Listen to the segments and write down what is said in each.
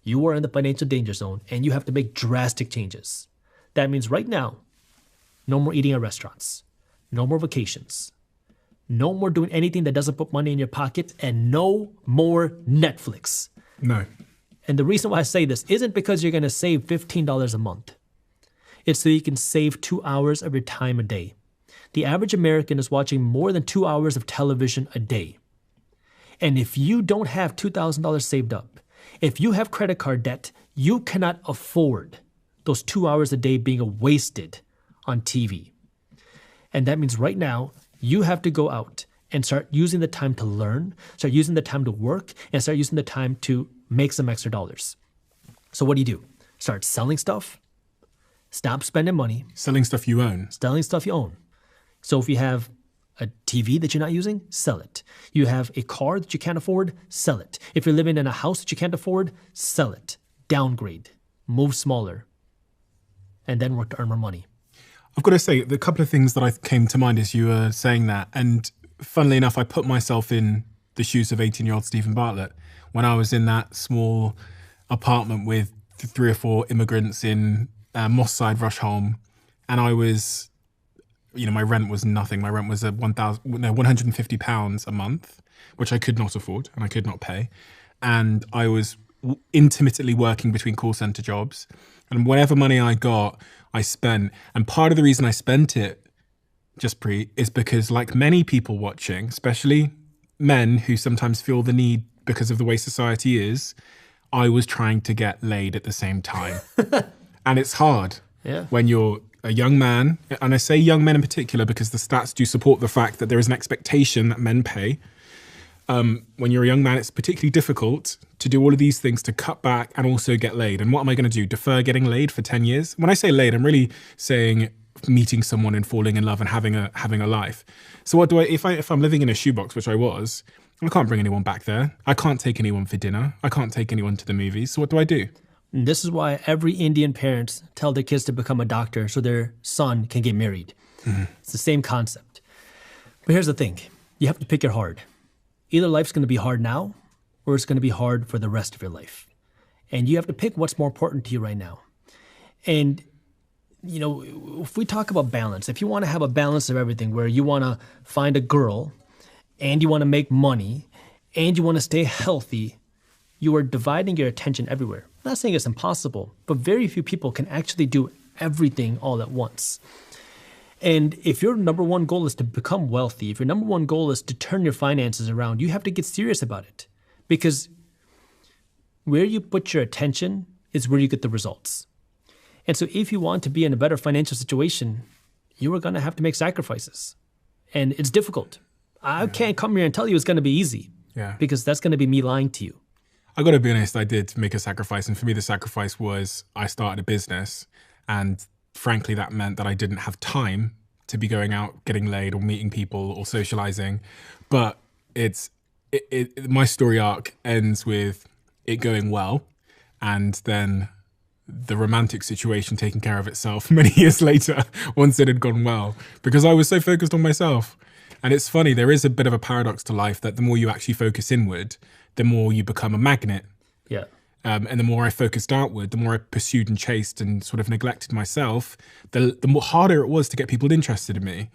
You are in the financial danger zone and you have to make drastic changes. That means right now, no more eating at restaurants, no more vacations, no more doing anything that doesn't put money in your pocket, and no more Netflix. No. And the reason why I say this isn't because you're going to save $15 a month. It's so you can save 2 hours of your time a day. The average American is watching more than 2 hours of television a day. And if you don't have $2,000 saved up, if you have credit card debt, you cannot afford those 2 hours a day being wasted on TV. And that means right now, you have to go out and start using the time to learn, start using the time to work, and start using the time to make some extra dollars. So what do? Start selling stuff. Stop spending money. Selling stuff you own. Selling stuff you own. So if you have a TV that you're not using, sell it. You have a car that you can't afford, sell it. If you're living in a house that you can't afford, sell it. Downgrade. Move smaller. And then work to earn more money. I've got to say, the couple of things that I came to mind as you were saying that, and funnily enough, I put myself in the shoes of 18-year-old Stephen Bartlett when I was in that small apartment with 3 or 4 immigrants in Moss Side, Rusholme, and I was, my rent was nothing. My rent was £150 a month, which I could not afford and I could not pay. And I was intermittently working between call center jobs, and whatever money I got, I spent. And part of the reason I spent it, Jaspreet, is because, like many people watching, especially men who sometimes feel the need because of the way society is, I was trying to get laid at the same time. And it's hard when you're a young man. And I say young men in particular because the stats do support the fact that there is an expectation that men pay. When you're a young man, it's particularly difficult to do all of these things, to cut back and also get laid. And what am I going to do? Defer getting laid for 10 years? When I say laid, I'm really saying meeting someone and falling in love and having a life. So what do if I'm living in a shoebox, which I was, I can't bring anyone back there. I can't take anyone for dinner. I can't take anyone to the movies. So what do? And this is why every Indian parents tell their kids to become a doctor so their son can get married. Mm-hmm. It's the same concept. But here's the thing. You have to pick your hard. Either life's going to be hard now or it's going to be hard for the rest of your life. And you have to pick what's more important to you right now. And, if we talk about balance, if you want to have a balance of everything where you want to find a girl and you want to make money and you want to stay healthy, you are dividing your attention everywhere. I'm not saying it's impossible, but very few people can actually do everything all at once. And if your number one goal is to become wealthy, if your number one goal is to turn your finances around, you have to get serious about it. Because where you put your attention is where you get the results. And so if you want to be in a better financial situation, you are going to have to make sacrifices. And it's difficult. I can't come here and tell you it's going to be easy. Because that's going to be me lying to you. I got to be honest, I did make a sacrifice. And for me, the sacrifice was I started a business, and frankly, that meant that I didn't have time to be going out, getting laid or meeting people or socializing. But my story arc ends with it going well, and then the romantic situation taking care of itself many years later once it had gone well, because I was so focused on myself. And it's funny, there is a bit of a paradox to life that the more you actually focus inward, the more you become a magnet. Yeah. And the more I focused outward, the more I pursued and chased and sort of neglected myself, the more harder it was to get people interested in me.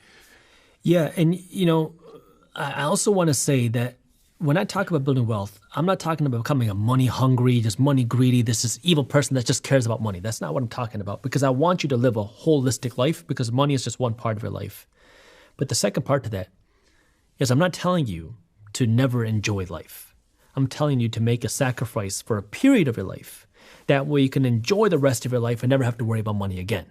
Yeah. And, I also want to say that when I talk about building wealth, I'm not talking about becoming a money hungry, just money greedy, this evil person that just cares about money. That's not what I'm talking about, because I want you to live a holistic life, because money is just one part of your life. But the second part to that is I'm not telling you to never enjoy life. I'm telling you to make a sacrifice for a period of your life. That way you can enjoy the rest of your life and never have to worry about money again.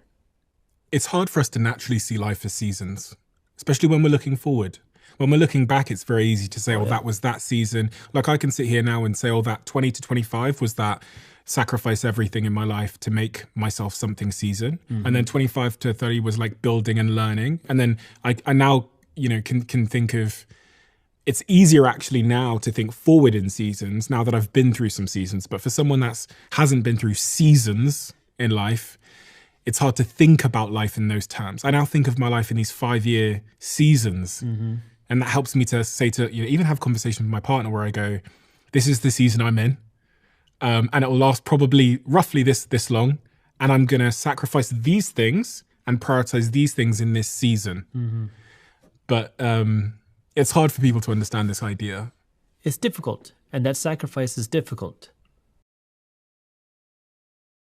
It's hard for us to naturally see life as seasons, especially when we're looking forward. When we're looking back, it's very easy to say, that was that season. Like I can sit here now and say, that 20 to 25 was that sacrifice everything in my life to make myself something season. Mm-hmm. And then 25 to 30 was like building and learning. And then I now, can think of, it's easier actually now to think forward in seasons now that I've been through some seasons. But for someone that hasn't been through seasons in life, it's hard to think about life in those terms. I now think of my life in these 5-year seasons. Mm-hmm. And that helps me to say even have conversations with my partner where I go, this is the season I'm in. and it will last probably roughly this long. And I'm going to sacrifice these things and prioritize these things in this season. Mm-hmm. But it's hard for people to understand this idea. It's difficult, and that sacrifice is difficult.